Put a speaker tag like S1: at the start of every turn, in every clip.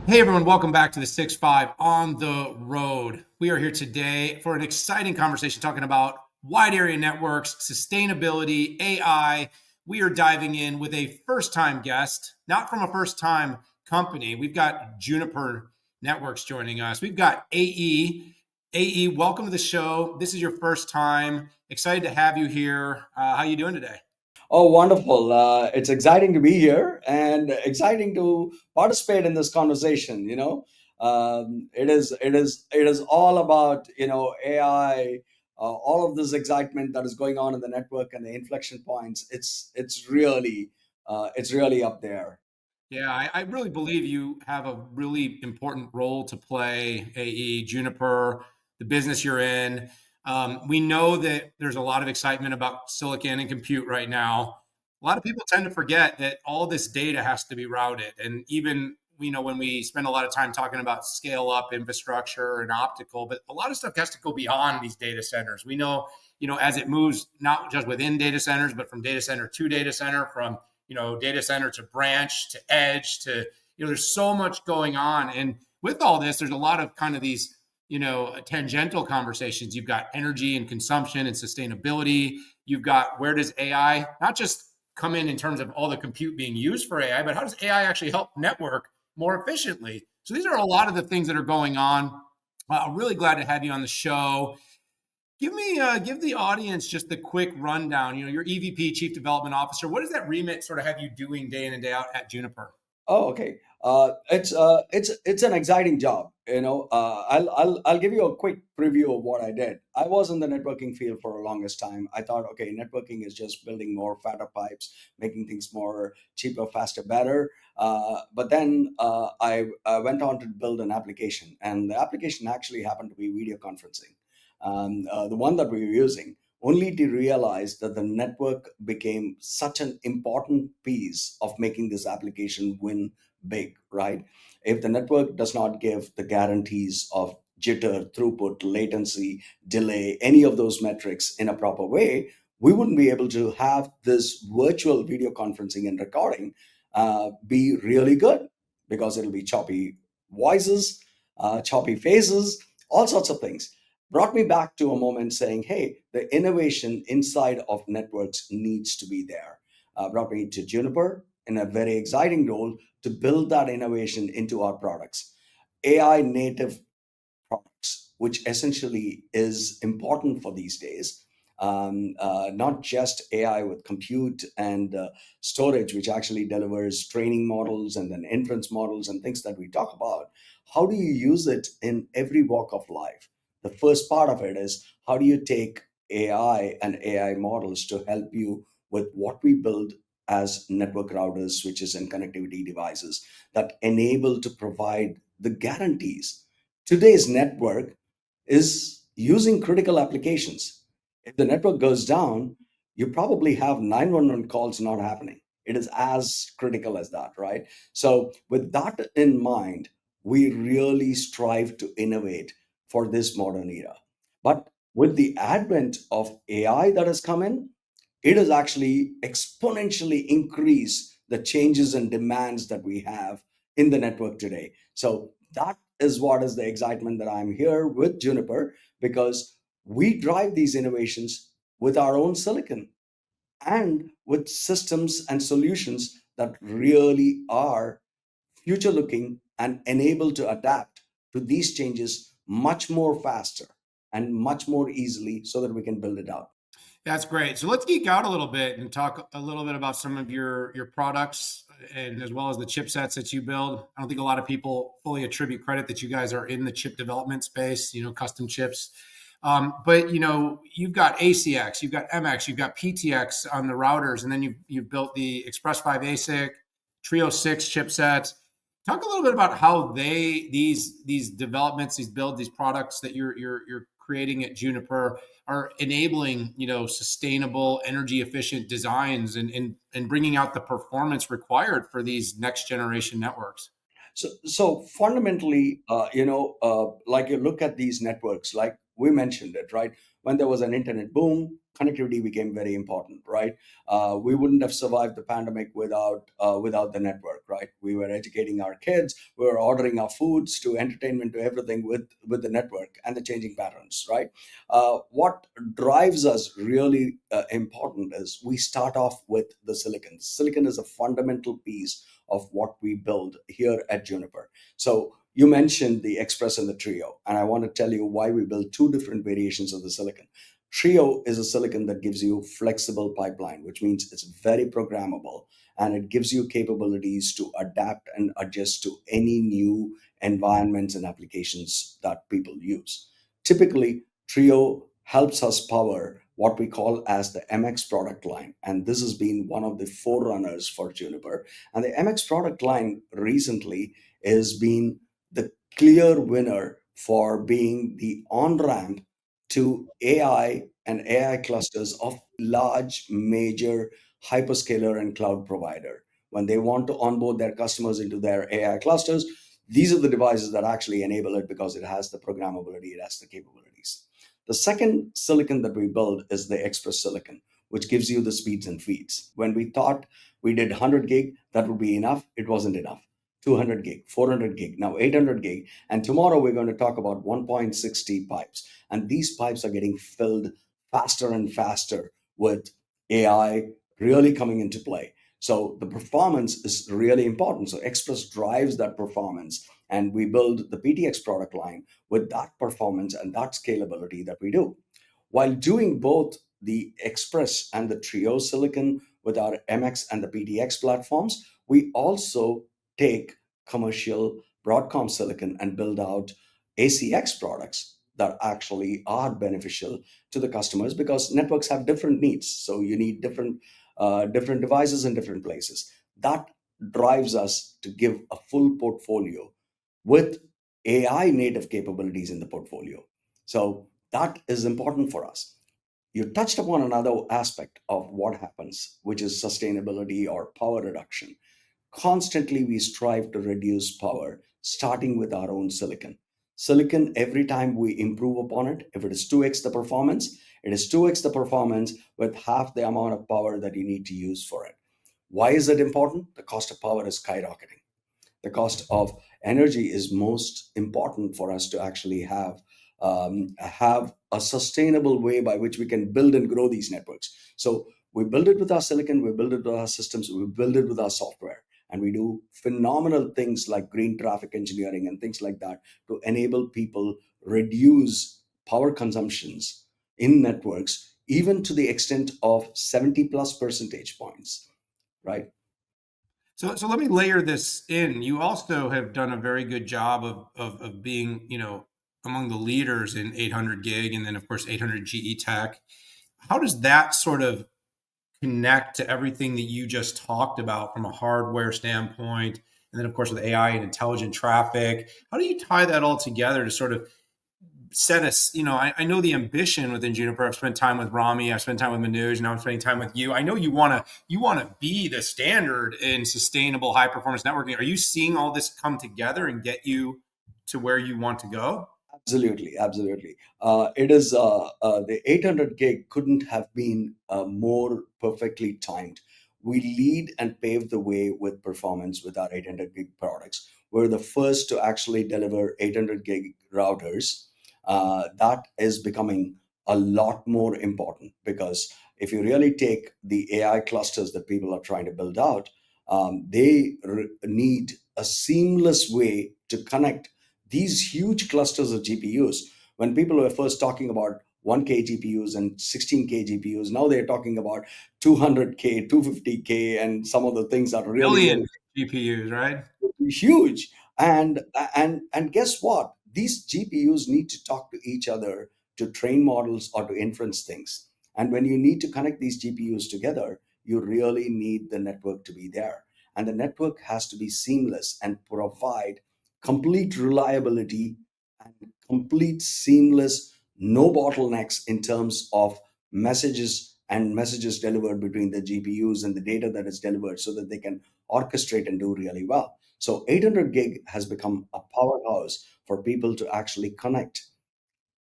S1: Hey everyone, welcome back to the 6-5 on the road. We are here today for an exciting conversation talking about wide area networks, sustainability, AI. We are diving in with a first-time guest, not from a first-time company. We've got Juniper Networks joining us. We've got AE. AE, welcome to the show. This is your first time. Excited to have you here. How you doing today?
S2: Oh, wonderful. It's exciting to be here and exciting to participate in this conversation. It is all about, AI, all of this excitement that is going on in the network and the inflection points. It's really up there.
S1: Yeah, I really believe you have a really important role to play, AE, Juniper, the business you're in. We know that there's a lot of excitement about silicon and compute right now. A lot of people tend to forget that all this data has to be routed. And even, when we spend a lot of time talking about scale up infrastructure and optical, but a lot of stuff has to go beyond these data centers. We know, as it moves, not just within data centers, but from data center to data center, from data center to branch to edge to, there's so much going on. And with all this, there's a lot of kind of these, tangential conversations. You've got energy and consumption and sustainability. You've got where does AI not just come in terms of all the compute being used for AI, but how does AI actually help network more efficiently? So these are a lot of the things that are going on. I'm really glad to have you on the show. Give the audience just the quick rundown. Your EVP, Chief Development Officer. What does that remit sort of have you doing day in and day out at Juniper?
S2: Oh, okay. It's an exciting job. I'll give you a quick preview of what I did. I was in the networking field for the longest time. I thought, okay, networking is just building more fatter pipes, making things more cheaper, faster, better. But then I went on to build an application, and the application actually happened to be video conferencing, the one that we were using, only to realize that the network became such an important piece of making this application win big, right? If the network does not give the guarantees of jitter, throughput, latency, delay, any of those metrics in a proper way, we wouldn't be able to have this virtual video conferencing and recording be really good, because it'll be choppy voices, choppy faces, all sorts of things. Brought me back to a moment saying, hey, the innovation inside of networks needs to be there. Brought me to Juniper in a very exciting role to build that innovation into our products. AI native products, which essentially is important for these days. Not just AI with compute and storage, which actually delivers training models and then inference models and things that we talk about. How do you use it in every walk of life? The first part of it is, how do you take AI and AI models to help you with what we build as network routers, switches, and connectivity devices that enable to provide the guarantees. Today's network is using critical applications. If the network goes down, you probably have 911 calls not happening. It is as critical as that, right? So, with that in mind, we really strive to innovate for this modern era. But with the advent of AI that has come in, it has actually exponentially increased the changes and demands that we have in the network today. So that is what is the excitement that I'm here with Juniper, because we drive these innovations with our own silicon and with systems and solutions that really are future looking and enable to adapt to these changes much more faster and much more easily, so that we can build it out.
S1: That's great. So let's geek out a little bit and talk a little bit about some of your products and as well as the chipsets that you build. I don't think a lot of people fully attribute credit that you guys are in the chip development space, custom chips. But you've got ACX, you've got MX, you've got PTX on the routers, and then you've built the Express 5 ASIC, Trio 6 chipsets. Talk a little bit about how these developments, these builds, these products that you're creating at Juniper are enabling sustainable, energy efficient designs and bringing out the performance required for these next generation networks.
S2: So fundamentally, like you look at these networks, like we mentioned it, right? when there was an internet boom, connectivity became very important, right? We wouldn't have survived the pandemic without the network, right? We were educating our kids, we were ordering our foods to entertainment to everything with the network and the changing patterns, right? What drives us really important is we start off with the silicon. Silicon is a fundamental piece of what we build here at Juniper. So you mentioned the Express and the Trio, and I want to tell you why we build two different variations of the silicon. Trio is a silicon that gives you flexible pipeline, which means it's very programmable and it gives you capabilities to adapt and adjust to any new environments and applications that people use. Typically, Trio helps us power what we call as the MX product line, and this has been one of the forerunners for Juniper. And the MX product line recently has been the clear winner for being the on ramp to AI and AI clusters of large major hyperscaler and cloud provider. When they want to onboard their customers into their AI clusters, these are the devices that actually enable it because it has the programmability, it has the capabilities. The second silicon that we build is the Express silicon, which gives you the speeds and feeds. When we thought we did 100 gig, that would be enough. It wasn't enough. 200 gig, 400 gig, now 800 gig. And tomorrow we're going to talk about 1.6T pipes. And these pipes are getting filled faster and faster with AI really coming into play. So the performance is really important. So Express drives that performance. And we build the PTX product line with that performance and that scalability that we do. While doing both the Express and the Trio silicon with our MX and the PTX platforms, we also take commercial Broadcom silicon and build out ACX products that actually are beneficial to the customers because networks have different needs. So you need different devices in different places. That drives us to give a full portfolio with AI native capabilities in the portfolio. So that is important for us. You touched upon another aspect of what happens, which is sustainability or power reduction. Constantly, we strive to reduce power, starting with our own silicon. Silicon, every time we improve upon it, if it is 2x the performance, it is 2x the performance with half the amount of power that you need to use for it. Why is it important? The cost of power is skyrocketing. The cost of energy is most important for us to actually have a sustainable way by which we can build and grow these networks. So we build it with our silicon, we build it with our systems, we build it with our software, and we do phenomenal things like green traffic engineering and things like that to enable people reduce power consumptions in networks even to the extent of 70 plus percentage points, right?
S1: So let me layer this in. You also have done a very good job of being, among the leaders in 800 gig and then of course 800 GE tech. How does that sort of connect to everything that you just talked about from a hardware standpoint? And then of course with AI and intelligent traffic, how do you tie that all together to sort of set us, I know the ambition within Juniper. I've spent time with Rami, I've spent time with Manoj, now I'm spending time with you. I know you want to be the standard in sustainable high performance networking. Are you seeing all this come together and get you to where you want to go?
S2: Absolutely, absolutely. It is the 800 gig couldn't have been more perfectly timed. We lead and pave the way with performance with our 800 gig products. We're the first to actually deliver 800 gig routers. That is becoming a lot more important because if you really take the AI clusters that people are trying to build out, they need a seamless way to connect these huge clusters of GPUs. When people were first talking about 1K GPUs and 16K GPUs, now they're talking about 200K, 250K, and some of the things are really,
S1: Million
S2: really
S1: GPUs, right?
S2: huge. And guess what? These GPUs need to talk to each other to train models or to inference things. And when you need to connect these GPUs together, you really need the network to be there. And the network has to be seamless and provide complete reliability and complete seamless, no bottlenecks in terms of messages and messages delivered between the GPUs and the data that is delivered so that they can orchestrate and do really well. So 800 gig has become a powerhouse for people to actually connect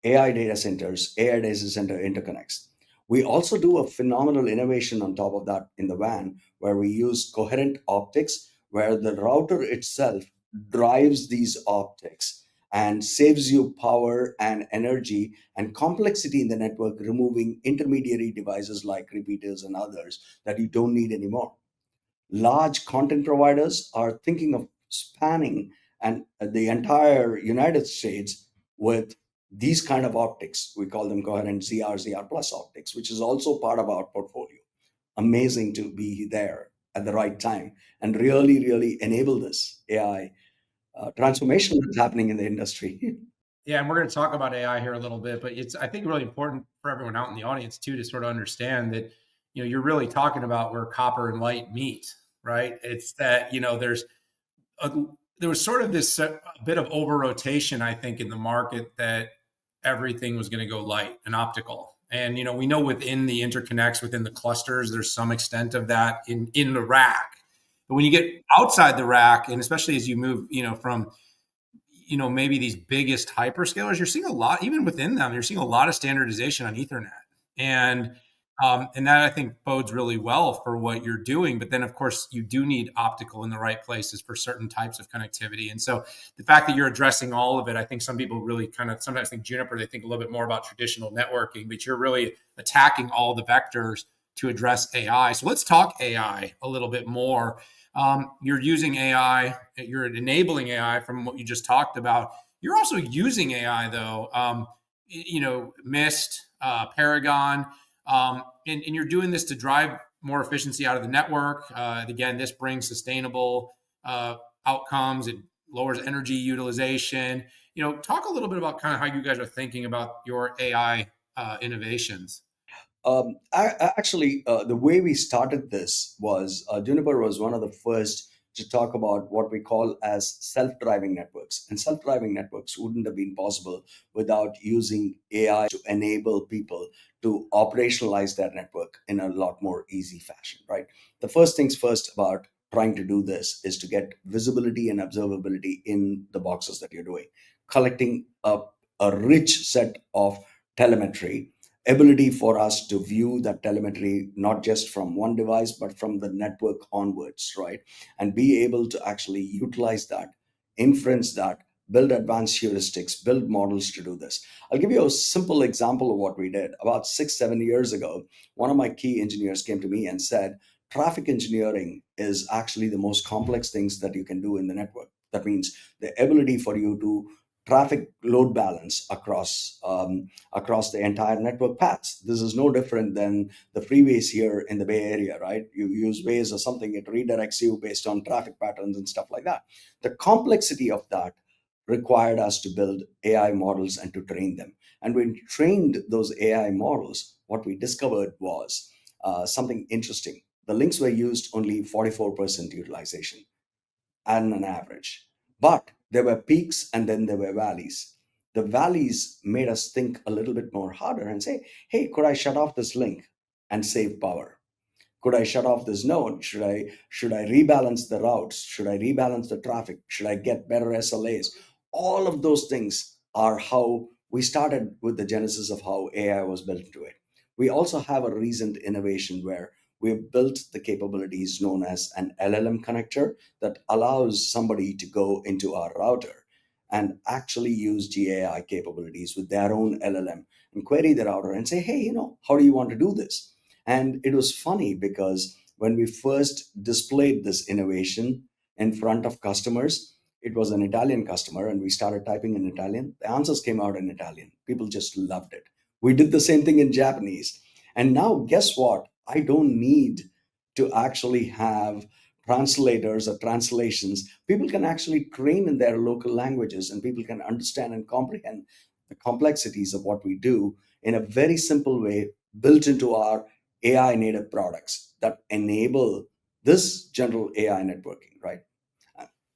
S2: AI data centers, AI data center interconnects. We also do a phenomenal innovation on top of that in the WAN, where we use coherent optics, where the router itself drives these optics and saves you power and energy and complexity in the network, removing intermediary devices like repeaters and others that you don't need anymore. Large content providers are thinking of spanning and the entire United States with these kind of optics. We call them coherent ZR plus optics, which is also part of our portfolio. Amazing to be there at the right time and really enable this AI transformation that's happening in the industry.
S1: Yeah, and we're going to talk about AI here a little bit, but it's I think really important for everyone out in the audience too to sort of understand that you're really talking about where copper and light meet, right? It's that a, there was sort of this bit of over rotation, I think, in the market that everything was going to go light and optical. And we know within the interconnects, within the clusters, there's some extent of that in the rack. But when you get outside the rack, and especially as you move, from maybe these biggest hyperscalers, you're seeing a lot, even within them, you're seeing a lot of standardization on Ethernet. And and that I think bodes really well for what you're doing. But then, of course, you do need optical in the right places for certain types of connectivity. And so the fact that you're addressing all of it, I think some people really kind of sometimes think Juniper, they think a little bit more about traditional networking, but you're really attacking all the vectors to address AI. So let's talk AI a little bit more. You're using AI, you're enabling AI from what you just talked about. You're also using AI though, Mist, Paragon, and you're doing this to drive more efficiency out of the network. Again, this brings sustainable outcomes. It lowers energy utilization. Talk a little bit about kind of how you guys are thinking about your AI innovations.
S2: Actually, the way we started this was Juniper was one of the first to talk about what we call as self-driving networks. And self-driving networks wouldn't have been possible without using AI to enable people to operationalize their network in a lot more easy fashion, right? The first things first about trying to do this is to get visibility and observability in the boxes that you're doing, collecting a rich set of telemetry, ability for us to view that telemetry not just from one device but from the network onwards, right? And be able to actually utilize that, inference that, build advanced heuristics, build models to do this. I'll give you a simple example of what we did. About 6 7 years ago, one of my key engineers came to me and said, traffic engineering is actually the most complex things that you can do in the network. That means the ability for you to traffic load balance across the entire network paths. This is no different than the freeways here in the Bay Area, right? You use Waze or something, it redirects you based on traffic patterns and stuff like that. The complexity of that required us to build AI models and to train them. And when we trained those AI models, what we discovered was something interesting. The links were used only 44% utilization and an average. But there were peaks and then there were valleys. The valleys made us think a little bit more harder and say, hey, could I shut off this link and save power? Could I shut off this node? Should I rebalance the routes? Should I rebalance the traffic? Should I get better SLAs? All of those things are how we started with the genesis of how AI was built into it. We also have a recent innovation where we've built the capabilities known as an LLM connector that allows somebody to go into our router and actually use GAI capabilities with their own LLM and query the router and say, hey, how do you want to do this? And it was funny because when we first displayed this innovation in front of customers, it was an Italian customer, and we started typing in Italian. The answers came out in Italian. People just loved it. We did the same thing in Japanese. And now, guess what? I don't need to actually have translators or translations. People can actually train in their local languages, and people can understand and comprehend the complexities of what we do in a very simple way built into our AI native products that enable this general AI networking, right?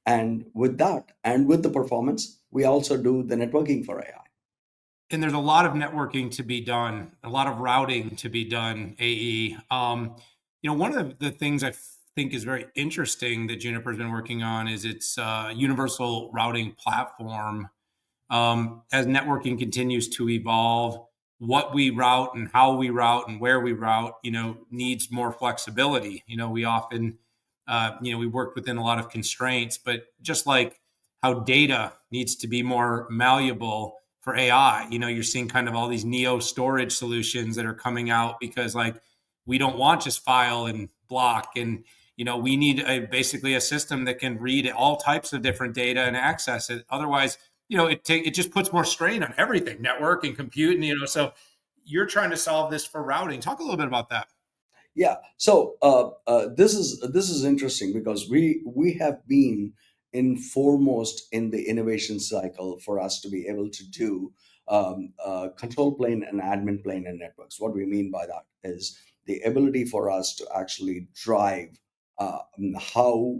S2: And with that, and with the performance, we also do the networking for AI.
S1: And there's a lot of networking to be done, a lot of routing to be done, AE. One of the things I think is very interesting that Juniper's been working on is its universal routing platform. as networking continues to evolve, what we route and how we route and where we route, needs more flexibility. We often, we work within a lot of constraints, but just like how data needs to be more malleable for AI, you're seeing kind of all these neo storage solutions that are coming out because like we don't want just file and block, and we need basically a system that can read all types of different data and access it. Otherwise, it just puts more strain on everything, network and compute, and so you're trying to solve this for routing. Talk a little bit about that.
S2: Yeah. So this is interesting because we have been in foremost in the innovation cycle for us to be able to do control plane and admin plane in networks. What we mean by that is the ability for us to actually drive how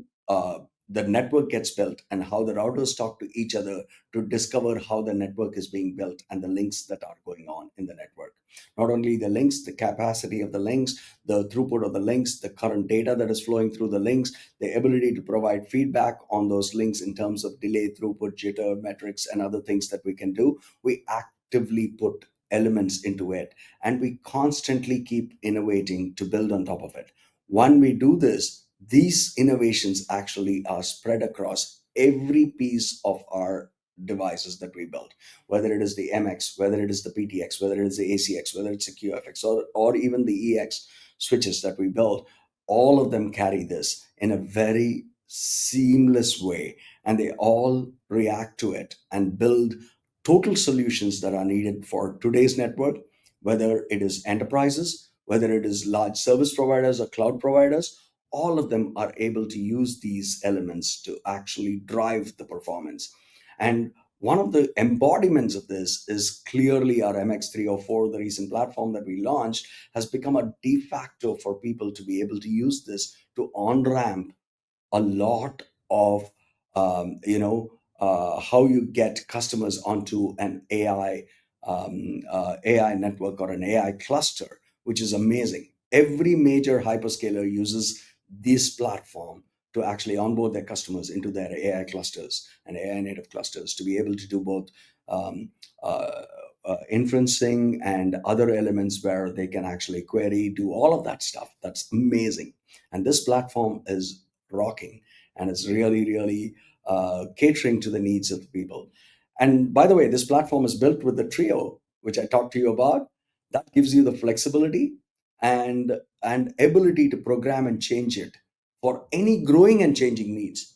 S2: the network gets built and how the routers talk to each other to discover how the network is being built and the links that are going on in the network. Not only the links, the capacity of the links, the throughput of the links, the current data that is flowing through the links, the ability to provide feedback on those links in terms of delay, throughput, jitter, metrics, and other things that we can do. We actively put elements into it and we constantly keep innovating to build on top of it. When we do this, these innovations actually are spread across every piece of our devices that we build, whether it is the MX, whether it is the PTX, whether it is the ACX, whether it's the QFX, or even the EX switches that we build. All of them carry this in a very seamless way, and they all react to it and build total solutions that are needed for today's network, whether it is enterprises, whether it is large service providers or cloud providers. All of them are able to use these elements to actually drive the performance. And one of the embodiments of this is clearly our MX304, the recent platform that we launched, has become a de facto for people to be able to use this to on ramp a lot of how you get customers onto an AI network or an AI cluster, which is amazing. Every major hyperscaler uses this platform to actually onboard their customers into their AI clusters and AI native clusters to be able to do both um, uh, inferencing and other elements where they can actually query, do all of that stuff. That's amazing. And this platform is rocking and it's really, really catering to the needs of the people. And by the way, this platform is built with the Trio, which I talked to you about. That gives you the flexibility and ability to program and change it for any growing and changing needs.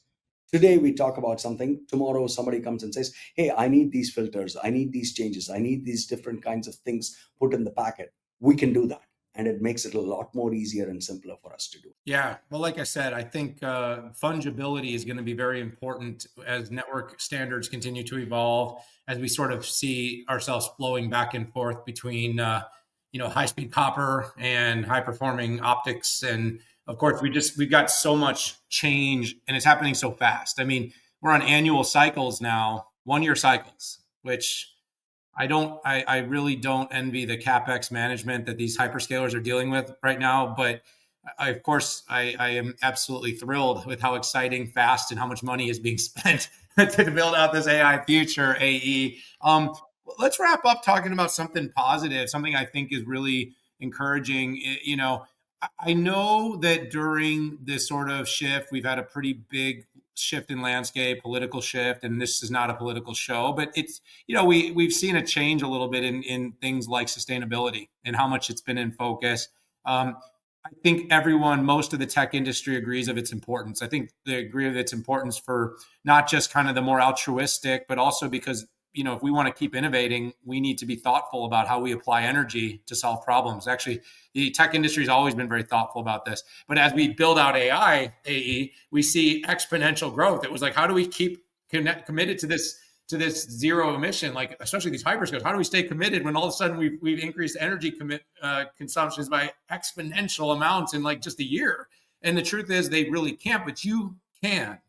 S2: Today we talk about something, tomorrow somebody comes and says, hey, I need these filters, I need these changes, I need these different kinds of things put in the packet. We can do that, and it makes it a lot more easier and simpler for us to do.
S1: Yeah. Well, like I said, I think fungibility is going to be very important as network standards continue to evolve, as we sort of see ourselves flowing back and forth between, high speed copper and high performing optics. And of course, we've got so much change and it's happening so fast. I mean, we're on annual cycles now, 1 year cycles, which I really don't envy the CapEx management that these hyperscalers are dealing with right now. But of course, I am absolutely thrilled with how exciting, fast, and how much money is being spent to build out this AI future, AE. Let's wrap up talking about something positive, something I think is really encouraging. I know that during this sort of shift, we've had a pretty big shift in landscape, political shift, and this is not a political show, but it's, we've seen a change a little bit in things like sustainability and how much it's been in focus. I think most of the tech industry agrees of its importance. I think they agree of its importance for not just kind of the more altruistic, but also because, if we want to keep innovating, we need to be thoughtful about how we apply energy to solve problems. Actually, the tech industry has always been very thoughtful about this. But as we build out AI, AE, we see exponential growth. It was like, how do we keep committed to this zero emission, like especially these hyperscalers? How do we stay committed when all of a sudden we've increased energy consumptions by exponential amounts in like just a year? And the truth is, they really can't, but you can.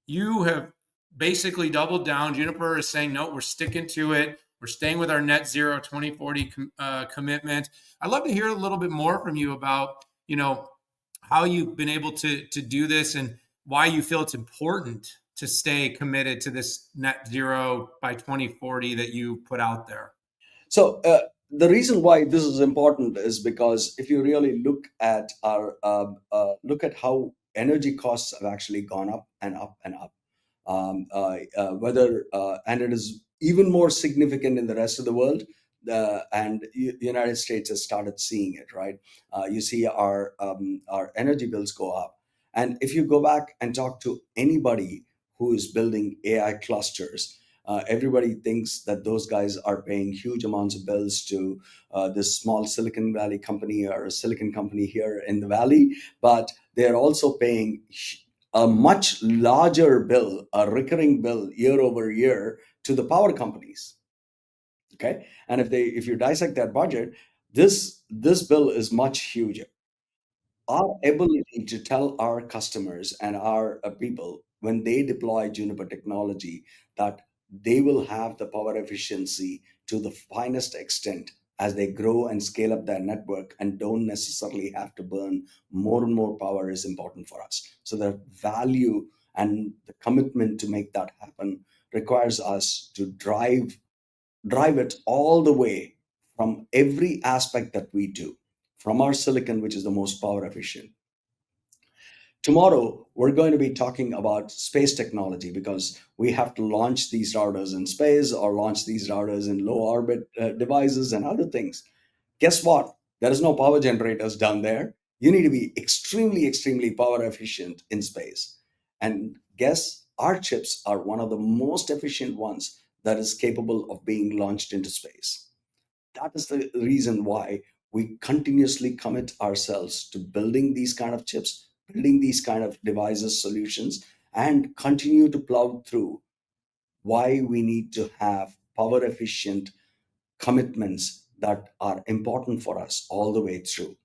S1: You have basically doubled down. Juniper is saying, no, we're sticking to it. We're staying with our net zero 2040 commitment. I'd love to hear a little bit more from you about, how you've been able to do this and why you feel it's important to stay committed to this net zero by 2040 that you put out there?
S2: So the reason why this is important is because if you really look at how energy costs have actually gone up and up and up, and it is even more significant in the rest of the world. And United States has started seeing it, right? You see our energy bills go up, and if you go back and talk to anybody who is building AI clusters, everybody thinks that those guys are paying huge amounts of bills to this small Silicon Valley company or a silicon company here in the valley, but they're also paying a much larger bill, a recurring bill year over year to the power companies. Okay, and if you dissect that budget, this bill is much huger. Our ability to tell our customers and our people when they deploy Juniper technology that they will have the power efficiency to the finest extent as they grow and scale up their network and don't necessarily have to burn more and more power is important for us. So the value and the commitment to make that happen requires us to drive it all the way from every aspect that we do, from our silicon, which is the most power efficient. Tomorrow, we're going to be talking about space technology because we have to launch these routers in space or launch these routers in low orbit devices and other things. Guess what? There is no power generators down there. You need to be extremely, extremely power efficient in space. And guess our chips are one of the most efficient ones that is capable of being launched into space. That is the reason why we continuously commit ourselves to building these kind of chips, building these kind of devices, solutions, and continue to plow through why we need to have power efficient commitments that are important for us all the way through.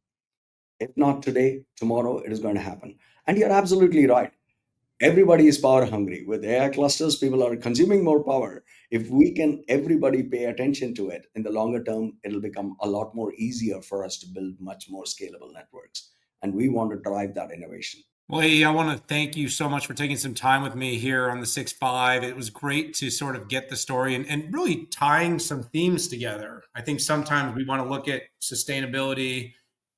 S2: If not today, tomorrow it is going to happen. And you're absolutely right. Everybody is power hungry. With AI clusters, people are consuming more power. If we can everybody pay attention to it in the longer term, it'll become a lot more easier for us to build much more scalable networks. And we want to drive that innovation.
S1: Well, AE, I want to thank you so much for taking some time with me here on the 6.5. It was great to sort of get the story and really tying some themes together. I think sometimes we want to look at sustainability,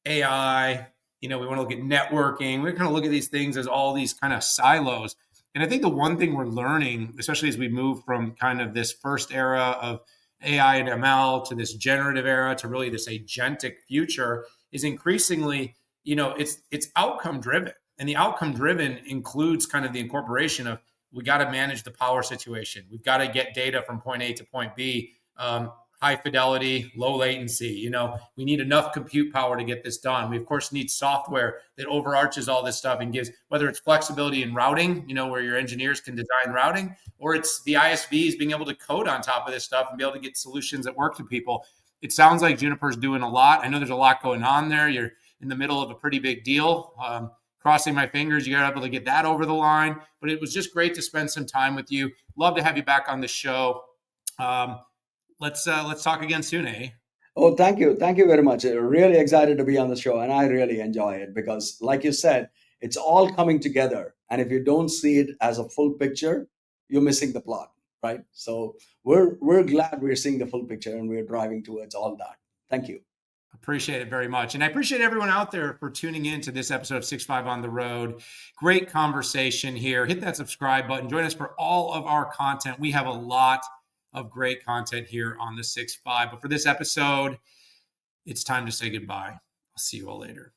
S1: AI, we want to look at networking. We kind of look at these things as all these kind of silos. And I think the one thing we're learning, especially as we move from kind of this first era of AI and ML to this generative era to really this agentic future, is increasingly, it's outcome driven. And the outcome driven includes kind of the incorporation of we got to manage the power situation. We've got to get data from point A to point B, high fidelity, low latency. We need enough compute power to get this done. We, of course, need software that overarches all this stuff and gives, whether it's flexibility in routing, where your engineers can design routing, or it's the ISVs being able to code on top of this stuff and be able to get solutions that work for people. It sounds like Juniper's doing a lot. I know there's a lot going on there. You're in the middle of a pretty big deal. Crossing my fingers, you got able to get that over the line. But it was just great to spend some time with you. Love to have you back on the show. Let's talk again soon, eh?
S2: Oh, thank you very much. Really excited to be on the show, and I really enjoy it because, like you said, it's all coming together. And if you don't see it as a full picture, you're missing the plot, right? So we're glad we're seeing the full picture and we're driving towards all that. Thank you.
S1: Appreciate it very much. And I appreciate everyone out there for tuning in to this episode of 6.5 on the Road. Great conversation here. Hit that subscribe button. Join us for all of our content. We have a lot of great content here on the 6.5. But for this episode, it's time to say goodbye. I'll see you all later.